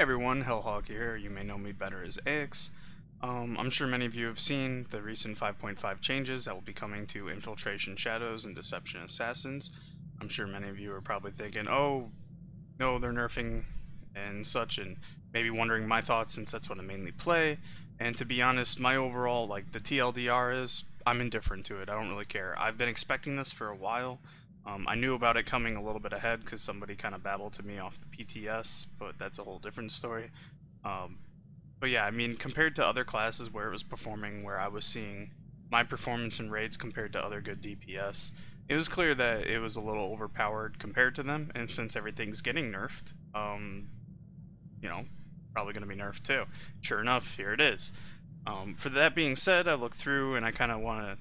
Hey everyone, Hellhog here. You may know me better as Aeyix. I'm sure many of you have seen the recent 5.5 changes that will be coming to Infiltration Shadows and Deception Assassins. I'm sure many of you are probably thinking, oh, no, they're nerfing and such, and maybe wondering my thoughts since that's what I mainly play. And to be honest, my overall, like, the TLDR is, I'm indifferent to it. I don't really care. I've been expecting this for a while. I knew about it coming a little bit ahead because somebody kind of babbled to me off the PTS, but that's a whole different story. Um, but yeah, I mean, compared to other classes where it was performing, where I was seeing my performance in raids compared to other good DPS, it was clear that it was a little overpowered compared to them, and since everything's getting nerfed, you know, probably going to be nerfed too. Sure enough, here it is. For that being said, I looked through and I kind of want to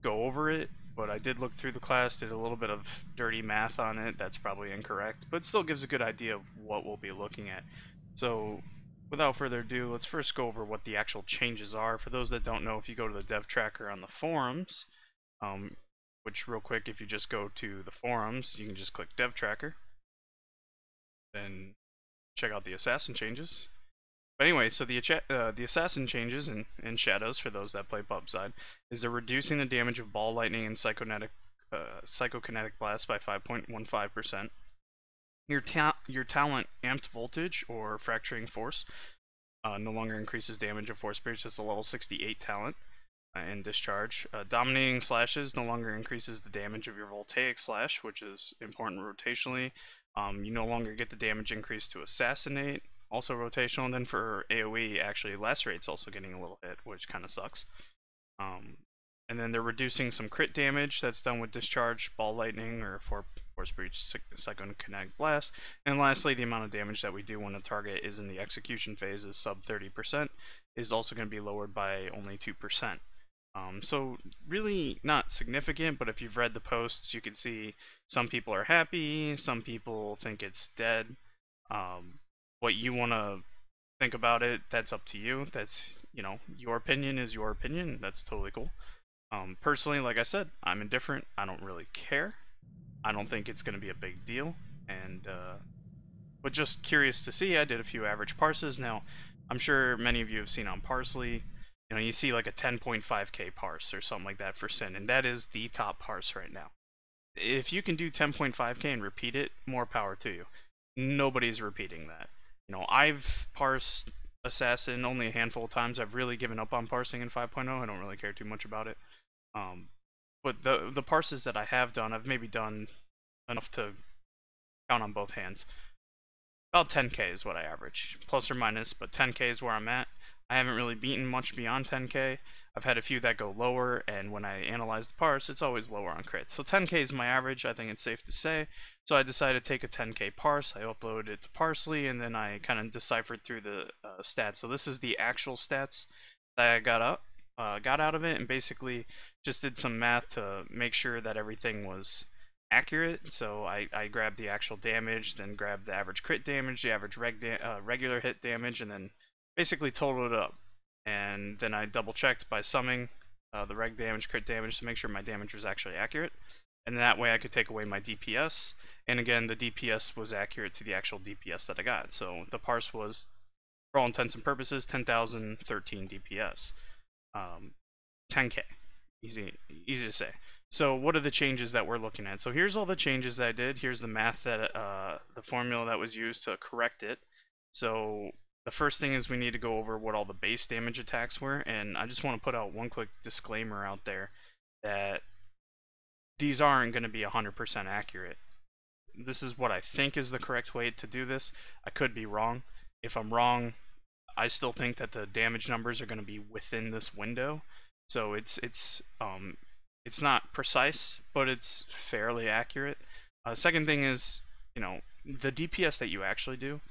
go over it, but I did look through the class, did a little bit of dirty math on it. That's probably incorrect, but still gives a good idea of what we'll be looking at. So without further ado, let's first go over what the actual changes are. For those that don't know, if you go to the dev tracker on the forums, which real quick, if you just go to the forums, you can just click dev tracker, then check out the assassin changes. But anyway, so the assassin changes in Shadows, for those that play pub side, is they're reducing the damage of ball lightning and psychokinetic blast by 5.15%. Your talent amped voltage or fracturing force no longer increases damage of force pierce. It's a level 68 talent and discharge. Dominating slashes no longer increases the damage of your voltaic slash, which is important rotationally. You no longer get the damage increase to assassinate, also rotational. And then for AoE, actually lacerate's also getting a little hit, which kind of sucks. And then they're reducing some crit damage that's done with discharge, ball lightning, or force breach, psychokinetic blast. And lastly, the amount of damage that we do when a target is in the execution phase is sub 30%, is also going to be lowered by only 2%. So really not significant, but if you've read the posts, you can see some people are happy, some people think it's dead. What you want to think about it, that's up to you. That's, you know, your opinion is your opinion. That's totally cool. Personally, like I said, I'm indifferent. I don't really care. I don't think it's going to be a big deal. And, but just curious to see, I did a few average parses. Now, I'm sure many of you have seen on Parsley, you know, you see like a 10.5k parse or something like that for Sin, and that is the top parse right now. If you can do 10.5k and repeat it, more power to you. Nobody's repeating that. You know, I've parsed Assassin only a handful of times. I've really given up on parsing in 5.0. I don't really care too much about it. But the parses that I have done, I've maybe done enough to count on both hands. About 10k is what I average, plus or minus, but 10k is where I'm at. I haven't really beaten much beyond 10k. I've had a few that go lower, and when I analyze the parse, it's always lower on crits. So 10k is my average, I think it's safe to say. So I decided to take a 10k parse, I uploaded it to Parsley, and then I kind of deciphered through the stats. So this is the actual stats that I got out of it, and basically just did some math to make sure that everything was accurate. So I grabbed the actual damage, then grabbed the average crit damage, the average regular hit damage, and then basically totaled it up. And then I double checked by summing the reg damage, crit damage, to make sure my damage was actually accurate. And that way I could take away my DPS. And again, the DPS was accurate to the actual DPS that I got. So the parse was, for all intents and purposes, 10,013 DPS. 10k. Easy to say. So what are the changes that we're looking at? So here's all the changes that I did. Here's the math that the formula that was used to correct it. So the first thing is we need to go over what all the base damage attacks were, and I just want to put out one quick disclaimer out there that these aren't going to be 100% accurate. This is what I think is the correct way to do this. I could be wrong. If I'm wrong, I still think that the damage numbers are going to be within this window. So it's not precise, but it's fairly accurate. Second thing is, you know, the DPS that you actually do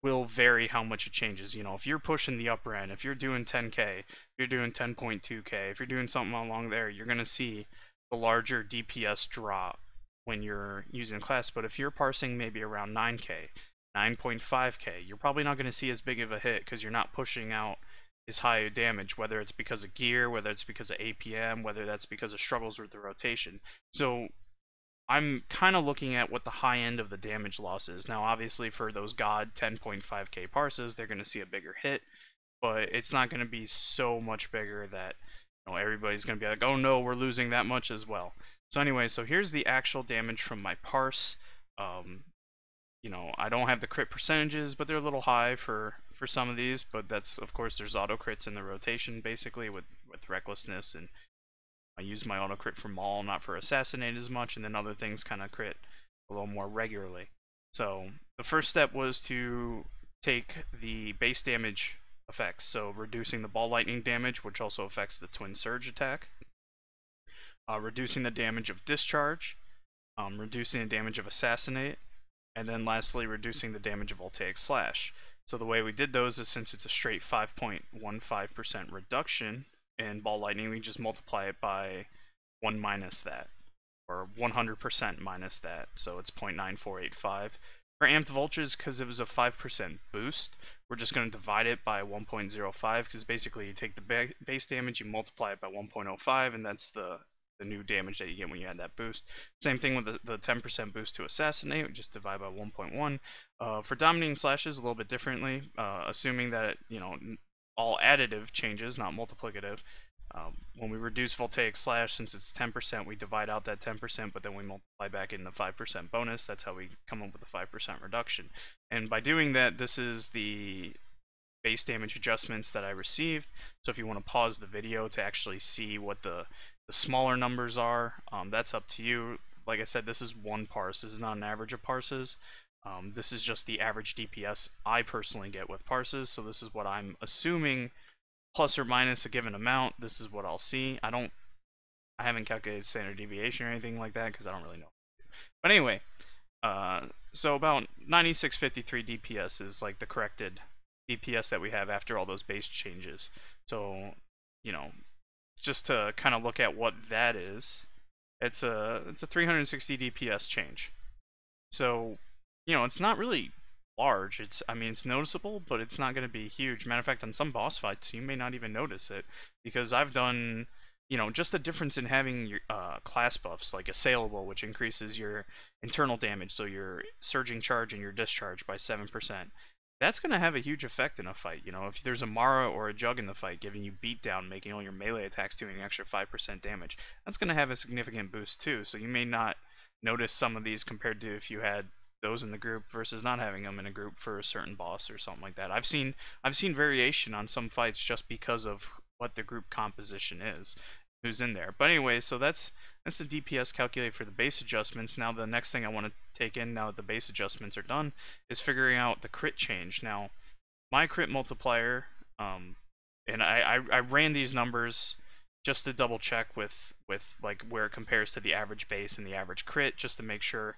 will vary how much it changes. You know, if you're pushing the upper end, if you're doing 10k, if you're doing 10.2k, if you're doing something along there, you're going to see the larger DPS drop when you're using class. But if you're parsing maybe around 9k, 9.5k, you're probably not going to see as big of a hit because you're not pushing out as high a damage, whether it's because of gear, whether it's because of APM, whether that's because of struggles with the rotation. So I'm kind of looking at what the high end of the damage loss is. Now, obviously, for those God 10.5k parses, they're going to see a bigger hit, but it's not going to be so much bigger that everybody's going to be like, oh no, we're losing that much as well. So anyway, so here's the actual damage from my parse. I don't have the crit percentages, but they're a little high for some of these, but that's, of course, there's auto crits in the rotation, basically, with recklessness, and I use my auto crit for Maul, not for assassinate as much, and then other things kind of crit a little more regularly. So the first step was to take the base damage effects, so reducing the ball lightning damage, which also affects the twin surge attack, reducing the damage of discharge, reducing the damage of assassinate, and then lastly reducing the damage of Aeyix slash. So the way we did those is, since it's a straight 5.15% reduction in ball lightning, we just multiply it by 1 minus that, or 100% minus that, so it's 0.9485. For amped vultures, because it was a 5% boost, we're just going to divide it by 1.05, because basically you take the base damage, you multiply it by 1.05, and that's the new damage that you get when you add that boost. Same thing with the 10% boost to assassinate, we just divide by 1.1. For dominating slashes, a little bit differently, assuming that, all additive changes, not multiplicative. When we reduce voltaic slash, since it's 10%, we divide out that 10%, but then we multiply back in the 5% bonus. That's how we come up with the 5% reduction. And by doing that, this is the base damage adjustments that I received. So if you want to pause the video to actually see what the smaller numbers are, that's up to you. Like I said, this is one parse. This is not an average of parses. This is just the average DPS I personally get with parses. So this is what I'm assuming, plus or minus a given amount. This is what I'll see. I haven't calculated standard deviation or anything like that because I don't really know. But anyway, so about 9653 DPS is like the corrected DPS that we have after all those base changes. So, just to kind of look at what that is, it's a 360 DPS change. So, it's not really large. It's noticeable, but it's not going to be huge. Matter of fact, on some boss fights, you may not even notice it, because I've done, just the difference in having your class buffs, like Assailable, which increases your internal damage, so your surging charge and your discharge by 7%. That's going to have a huge effect in a fight. If there's a Mara or a Jug in the fight giving you beatdown, making all your melee attacks doing an extra 5% damage, that's going to have a significant boost too. So you may not notice some of these compared to if you had those in the group versus not having them in a group for a certain boss or something like that. I've seen variation on some fights just because of what the group composition is, who's in there. But anyway, so that's the DPS calculated for the base adjustments. Now the next thing I want to take in, now that the base adjustments are done, is figuring out the crit change. Now, my crit multiplier, and I ran these numbers just to double check with like where it compares to the average base and the average crit, just to make sure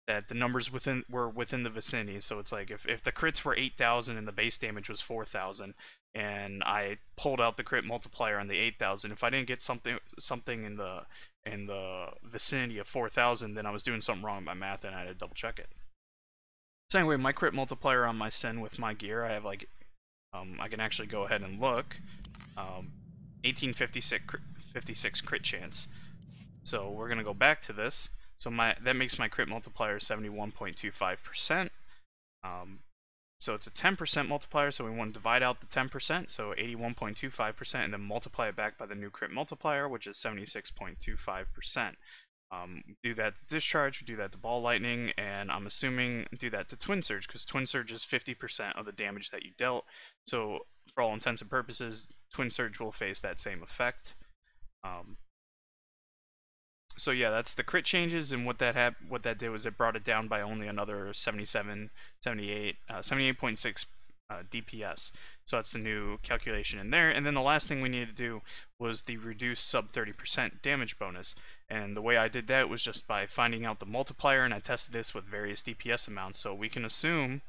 that the numbers were within the vicinity. So it's like if the crits were 8,000 and the base damage was 4,000, and I pulled out the crit multiplier on the 8,000, if I didn't get something in the vicinity of 4,000, then I was doing something wrong with my math, and I had to double check it. So anyway, my crit multiplier on my Sen with my gear, I have like, I can actually go ahead and look, 1856 crit chance. So we're gonna go back to this. So that makes my crit multiplier 71.25%. So it's a 10% multiplier, so we want to divide out the 10%, so 81.25%, and then multiply it back by the new crit multiplier, which is 76.25%. Do that to discharge, do that to ball lightning, and I'm assuming do that to twin surge, because twin surge is 50% of the damage that you dealt. So for all intents and purposes, twin surge will face that same effect. So yeah, that's the crit changes, and what that did was it brought it down by only another 78.6 DPS. So that's the new calculation in there. And then the last thing we needed to do was the reduced sub 30% damage bonus. And the way I did that was just by finding out the multiplier, and I tested this with various DPS amounts. So we can assume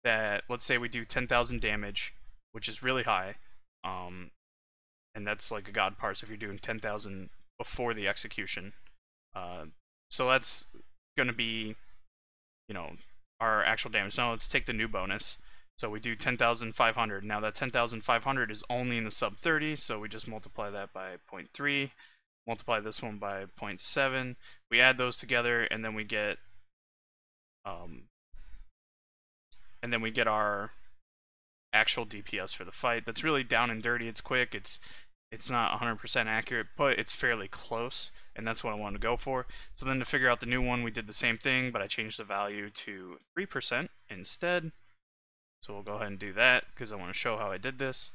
that, let's say we do 10,000 damage, which is really high, and that's like a god parse if you're doing 10,000 before the execution. So that's going to be, our actual damage. Now let's take the new bonus. So we do 10,500. Now that 10,500 is only in the sub 30, so we just multiply that by 0.3. multiply this one by 0.7. We add those together, and then we get our actual DPS for the fight. That's really down and dirty. It's quick. It's not 100% accurate, but it's fairly close, and that's what I wanted to go for. So then to figure out the new one, we did the same thing, but I changed the value to 3% instead. So we'll go ahead and do that because I want to show how I did this.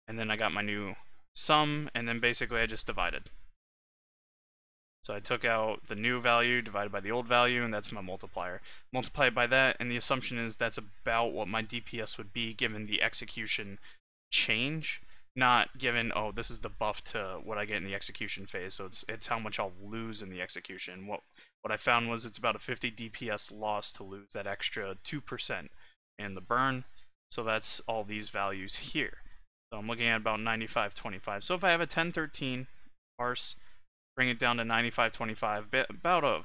And then I got my new sum, and then basically I just divided. So I took out the new value divided by the old value, and that's my multiplier. Multiply it by that, and the assumption is that's about what my DPS would be given the execution change, not given, oh, this is the buff to what I get in the execution phase, so it's how much I'll lose in the execution. What I found was it's about a 50 DPS loss to lose that extra 2% in the burn, so that's all these values here. So I'm looking at about 95.25. So if I have a 1013 parse, bring it down to 95.25, about a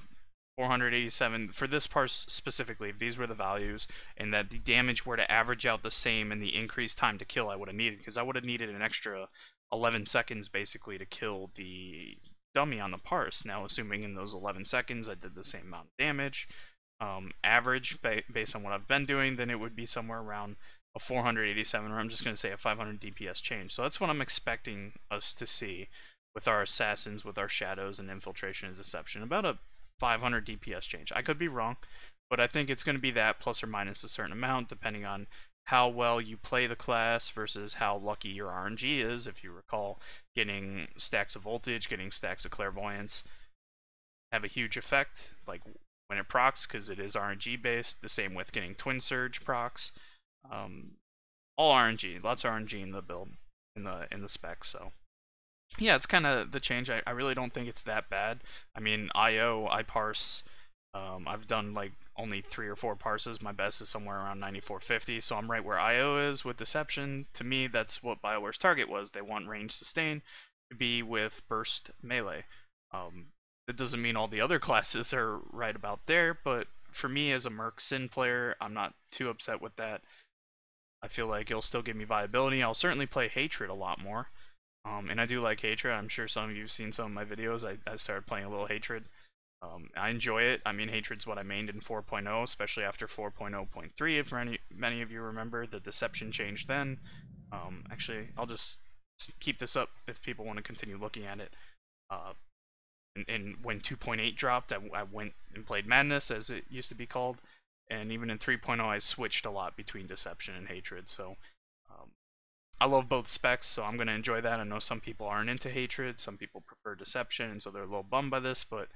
487 for this parse specifically. If these were the values, and that the damage were to average out the same and the increased time to kill I would have needed, because I would have needed an extra 11 seconds basically to kill the dummy on the parse. Now, assuming in those 11 seconds I did the same amount of damage, average based on what I've been doing, then it would be somewhere around a 487, or I'm just going to say a 500 DPS change. So that's what I'm expecting us to see with our assassins, with our shadows, and infiltration and deception. About a 500 DPS change. I could be wrong, but I think it's going to be that plus or minus a certain amount, depending on how well you play the class versus how lucky your RNG is. If you recall, getting stacks of voltage, getting stacks of clairvoyance have a huge effect, like when it procs, because it is RNG based. The same with getting twin surge procs. All RNG, lots of RNG in the build, in the spec. So yeah, it's kind of the change. I really don't think it's that bad. I mean, I parse. I've done like only 3 or 4 parses. My best is somewhere around 94.50, so I'm right where IO is with deception. To me, that's what BioWare's target was. They want range sustain to be with burst melee. That doesn't mean all the other classes are right about there, but for me as a Merc Sin player, I'm not too upset with that. I feel like it'll still give me viability. I'll certainly play Hatred a lot more. And I do like Hatred. I'm sure some of you have seen some of my videos. I started playing a little Hatred. I enjoy it. I mean, Hatred's what I mained in 4.0, especially after 4.0.3. If many of you remember, the deception changed then. Actually, I'll just keep this up if people want to continue looking at it. And when 2.8 dropped, I went and played Madness, as it used to be called. And even in 3.0, I switched a lot between deception and Hatred. So I love both specs, so I'm going to enjoy that. I know some people aren't into Hatred, some people prefer deception, and so they're a little bummed by this, but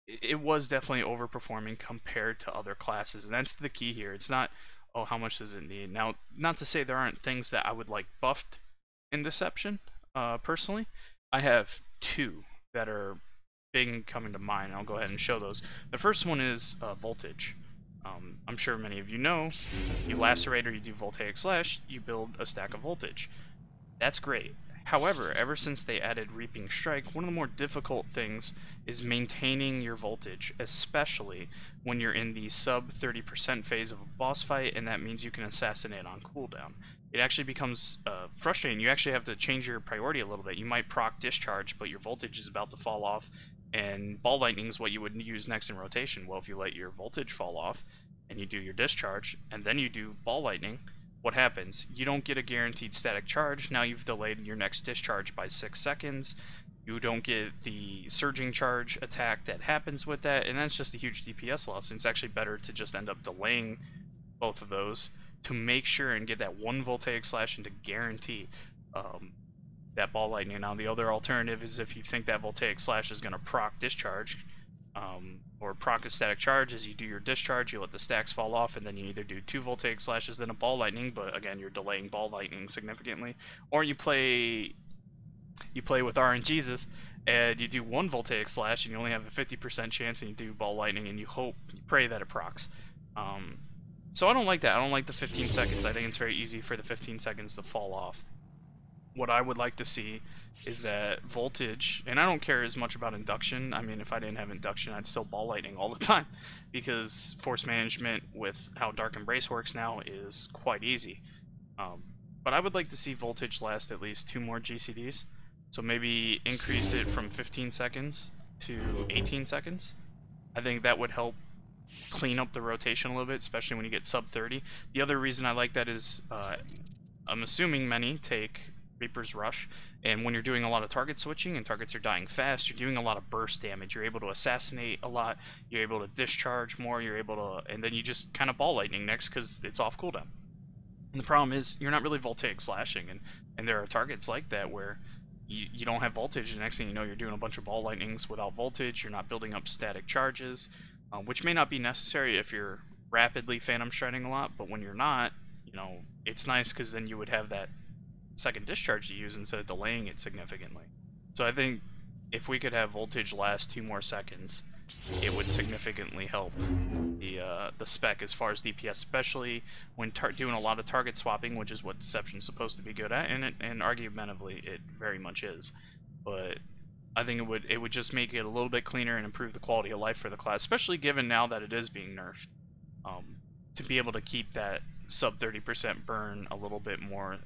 it was definitely overperforming compared to other classes, and that's the key here. It's not, oh, how much does it need? Now, not to say there aren't things that I would like buffed in deception, personally. I have 2 that are big coming to mind, and I'll go ahead and show those. The first one is voltage. I'm sure many of you know, you lacerate or you do voltaic slash, you build a stack of voltage. That's great. However, ever since they added Reaping Strike, one of the more difficult things is maintaining your voltage, especially when you're in the sub 30% phase of a boss fight, and that means you can assassinate on cooldown. It actually becomes frustrating. You actually have to change your priority a little bit. You might proc discharge, but your voltage is about to fall off, and Ball Lightning is what you would use next in rotation. Well, if you let your voltage fall off, and you do your discharge, and then you do Ball Lightning, what happens? You don't get a guaranteed static charge. Now you've delayed your next discharge by 6 seconds. You don't get the surging charge attack that happens with that, and that's just a huge DPS loss. And it's actually better to just end up delaying both of those to make sure and get that 1 voltaic slash and to guarantee that Ball Lightning. Now the other alternative is if you think that voltaic slash is going to proc discharge, or proc a static charge, as you do your discharge, you let the stacks fall off, and then you either do 2 voltaic slashes then a Ball Lightning, but again you're delaying Ball Lightning significantly, or you play with RNGesus and you do 1 voltaic slash and you only have a 50% chance, and you do Ball Lightning and you pray that it procs. So I don't like that. I don't like the 15 seconds. I think it's very easy for the 15 seconds to fall off. What I would like to see is that voltage, and I don't care as much about induction. I mean, if I didn't have induction, I'd still Ball Lightning all the time, because force management with how Dark Embrace works now is quite easy. But I would like to see voltage last at least 2 more GCDs, So maybe increase it from 15 seconds to 18 seconds. I think that would help clean up the rotation a little bit, especially when you get sub 30. The other reason I like that is I'm assuming many take Reaper's Rush, and when you're doing a lot of target switching and targets are dying fast, you're doing a lot of burst damage. You're able to assassinate a lot, you're able to discharge more, you're able to, and then you just kind of ball lightning next because it's off cooldown. And the problem is you're not really voltaic slashing, and there are targets like that where you don't have voltage, and next thing you know you're doing a bunch of ball lightnings without voltage, you're not building up static charges, which may not be necessary if you're rapidly phantom striding a lot, but when you're not, you know, it's nice because then you would have that second discharge to use instead of delaying it significantly. So I think if we could have voltage last 2 more seconds, it would significantly help the spec as far as DPS, especially when doing a lot of target swapping, which is what Deception's supposed to be good at, and argumentatively it very much is. But I think it would just make it a little bit cleaner and improve the quality of life for the class, especially given now that it is being nerfed. To be able to keep that sub 30% burn a little bit more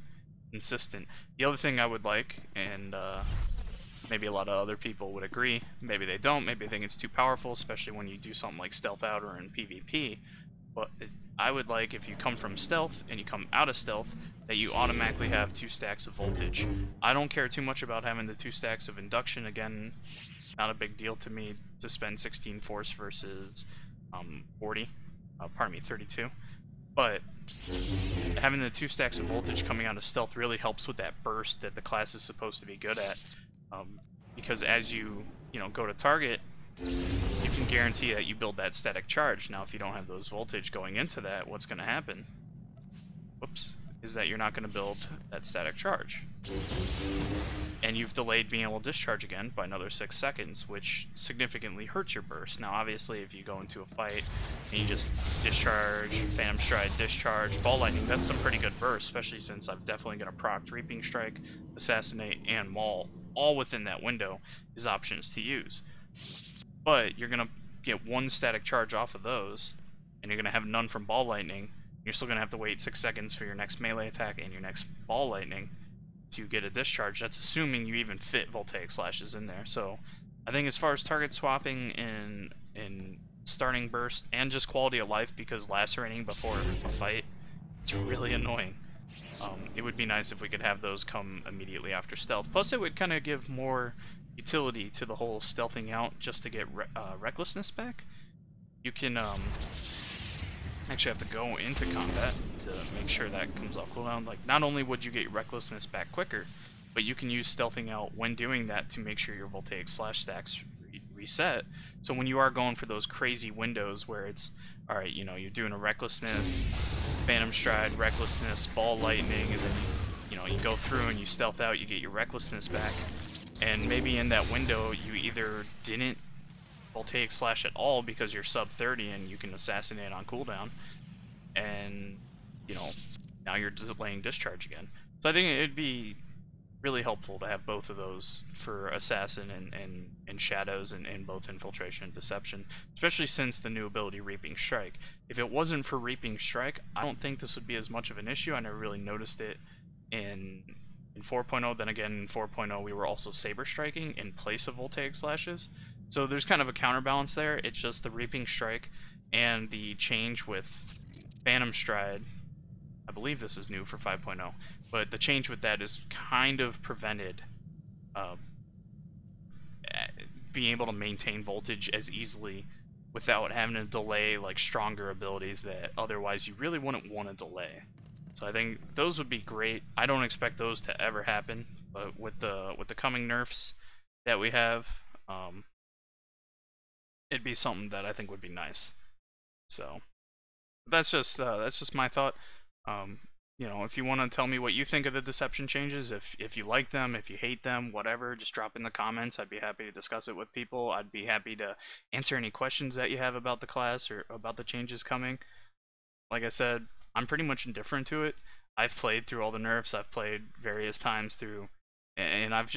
consistent. The other thing I would like, and maybe a lot of other people would agree, maybe they don't, maybe they think it's too powerful, especially when you do something like stealth out or in PvP, but I would like, if you come from stealth and you come out of stealth, that you automatically have 2 stacks of voltage. I don't care too much about having the 2 stacks of induction. Again, not a big deal to me to spend 16 force versus 32. But having the 2 stacks of voltage coming out of stealth really helps with that burst that the class is supposed to be good at. Because as you go to target, you can guarantee that you build that static charge. Now, if you don't have those voltage going into that, what's going to happen? Whoops. Is that you're not going to build that static charge. And you've delayed being able to discharge again by another 6 seconds, which significantly hurts your burst. Now, obviously, if you go into a fight and you just discharge, Phantom Stride, discharge, Ball Lightning, that's some pretty good burst, especially since I've definitely going to proc Reaping Strike, Assassinate, and Maul. All within that window is options to use. But you're going to get 1 static charge off of those, and you're going to have none from Ball Lightning. You're still going to have to wait 6 seconds for your next melee attack and your next Ball Lightning to get a discharge. That's assuming you even fit voltaic slashes in there. So I think as far as target swapping and starting burst and just quality of life, because lacerating before a fight, it's really annoying. It would be nice if we could have those come immediately after stealth. Plus it would kind of give more utility to the whole stealthing out just to get recklessness back. You can actually have to go into combat to make sure that comes off cooldown. Like, not only would you get recklessness back quicker, but you can use stealthing out when doing that to make sure your voltaic slash stacks reset. So when you are going for those crazy windows where it's, alright, you're doing a recklessness, Phantom Stride, recklessness, Ball Lightning, and then you go through and you stealth out, you get your recklessness back, and maybe in that window you either didn't voltaic slash at all because you're sub 30 and you can assassinate on cooldown, and now you're delaying discharge again. So I think it'd be really helpful to have both of those for Assassin and Shadows in both Infiltration and Deception, especially since the new ability Reaping Strike. If it wasn't for Reaping Strike, I don't think this would be as much of an issue. I never really noticed it in 4.0. Then again, in 4.0 we were also Saber Striking in place of voltaic slashes. So there's kind of a counterbalance there. It's just the Reaping Strike and the change with Phantom Stride. I believe this is new for 5.0, but the change with that is kind of prevented being able to maintain voltage as easily without having to delay like stronger abilities that otherwise you really wouldn't want to delay. So I think those would be great. I don't expect those to ever happen, but with the coming nerfs that we have, it'd be something that I think would be nice. So that's just my thought. If you want to tell me what you think of the Deception changes, if you like them, if you hate them, whatever, just drop in the comments. I'd be happy to discuss it with people. I'd be happy to answer any questions that you have about the class or about the changes coming. Like I said, I'm pretty much indifferent to it. I've played through all the nerfs. I've played various times through, and I've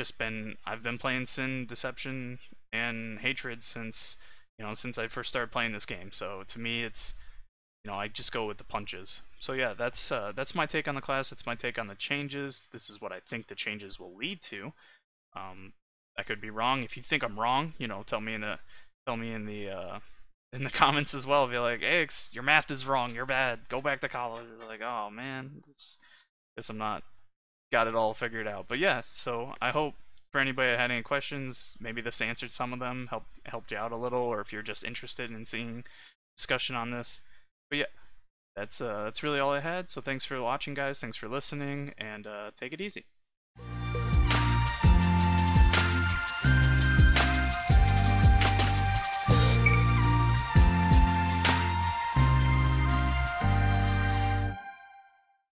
been playing Sin, Deception, and Hatred since I first started playing this game. So to me, it's I just go with the punches. So yeah, that's my take on the class. That's my take on the changes. This is what I think the changes will lead to. I could be wrong. If you think I'm wrong, you know, tell me in the comments as well. Be like, Aeyix, your math is wrong. You're bad. Go back to college. Like, oh man, guess I'm not got it all figured out. But yeah, so I hope for anybody that had any questions, maybe this answered some of them, helped you out a little, or if you're just interested in seeing discussion on this. But yeah, that's really all I had. So thanks for watching, guys. Thanks for listening, and take it easy.